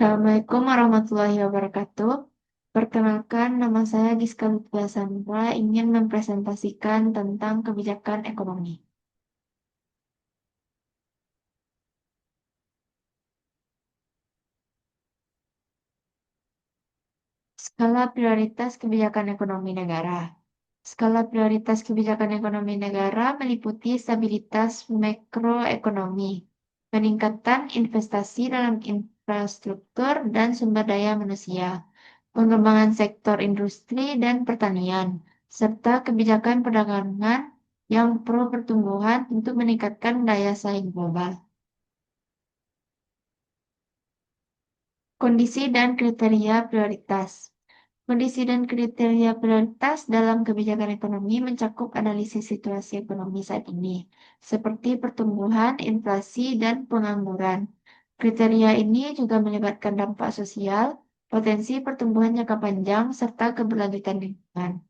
Assalamualaikum warahmatullahi wabarakatuh. Perkenalkan, nama saya Giska Lutfia Sandra, ingin mempresentasikan tentang kebijakan ekonomi. Skala prioritas kebijakan ekonomi negara. Skala prioritas kebijakan ekonomi negara meliputi stabilitas makroekonomi, peningkatan investasi dalam infrastruktur dan sumber daya manusia, pengembangan sektor industri dan pertanian, serta kebijakan perdagangan yang pro pertumbuhan untuk meningkatkan daya saing global. Kondisi dan kriteria prioritas. Kondisi dan kriteria prioritas dalam kebijakan ekonomi mencakup analisis situasi ekonomi saat ini, seperti pertumbuhan, inflasi, dan pengangguran. Kriteria ini juga melibatkan dampak sosial, potensi pertumbuhan jangka panjang, serta keberlanjutan lingkungan.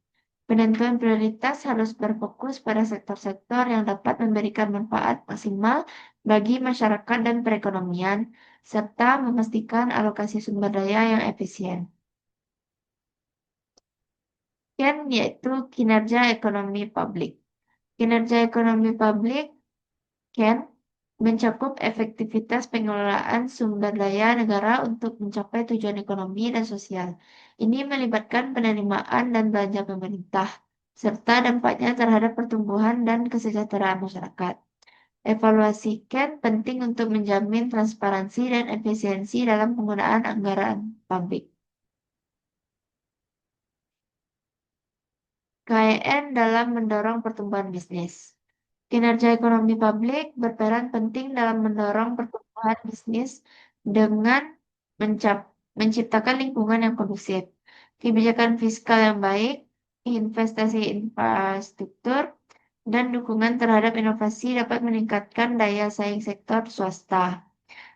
Penentuan prioritas harus berfokus pada sektor-sektor yang dapat memberikan manfaat maksimal bagi masyarakat dan perekonomian, serta memastikan alokasi sumber daya yang efisien. Yaitu kinerja ekonomi publik. Kinerja ekonomi publik KEN mencakup efektivitas pengelolaan sumber daya negara untuk mencapai tujuan ekonomi dan sosial. Ini melibatkan penerimaan dan belanja pemerintah, serta dampaknya terhadap pertumbuhan dan kesejahteraan masyarakat. Evaluasi KEN penting untuk menjamin transparansi dan efisiensi dalam penggunaan anggaran publik. KEN dalam mendorong pertumbuhan bisnis. Kinerja ekonomi publik berperan penting dalam mendorong pertumbuhan bisnis dengan menciptakan lingkungan yang kondusif, kebijakan fiskal yang baik, investasi infrastruktur, dan dukungan terhadap inovasi dapat meningkatkan daya saing sektor swasta.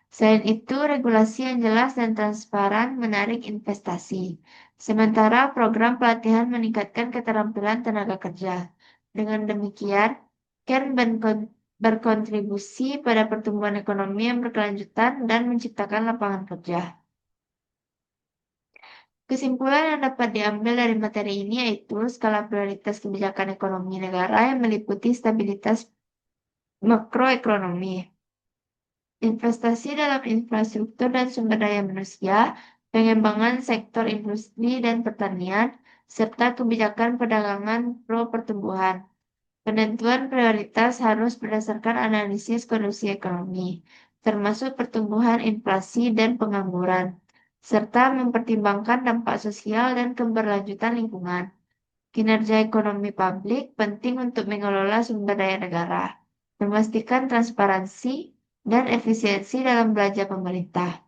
Selain itu, regulasi yang jelas dan transparan menarik investasi. Sementara program pelatihan meningkatkan keterampilan tenaga kerja. Dengan demikian, Kern berkontribusi pada pertumbuhan ekonomi yang berkelanjutan dan menciptakan lapangan kerja. Kesimpulan yang dapat diambil dari materi ini yaitu skala prioritas kebijakan ekonomi negara yang meliputi stabilitas makroekonomi, investasi dalam infrastruktur dan sumber daya manusia, pengembangan sektor industri dan pertanian, serta kebijakan perdagangan pro pertumbuhan. Penentuan prioritas harus berdasarkan analisis kondisi ekonomi, termasuk pertumbuhan inflasi dan pengangguran, serta mempertimbangkan dampak sosial dan keberlanjutan lingkungan. Kinerja ekonomi publik penting untuk mengelola sumber daya negara, memastikan transparansi dan efisiensi dalam belanja pemerintah.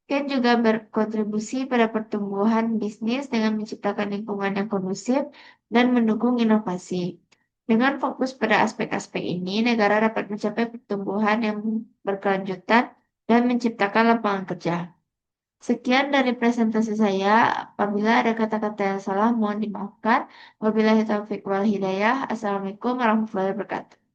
Ken juga berkontribusi pada pertumbuhan bisnis dengan menciptakan lingkungan yang kondusif dan mendukung inovasi. Dengan fokus pada aspek-aspek ini, negara dapat mencapai pertumbuhan yang berkelanjutan dan menciptakan lapangan kerja. Sekian dari presentasi saya. Apabila ada kata-kata yang salah, mohon dimaafkan. Wabillahi taufiq wal hidayah. Assalamualaikum warahmatullahi wabarakatuh.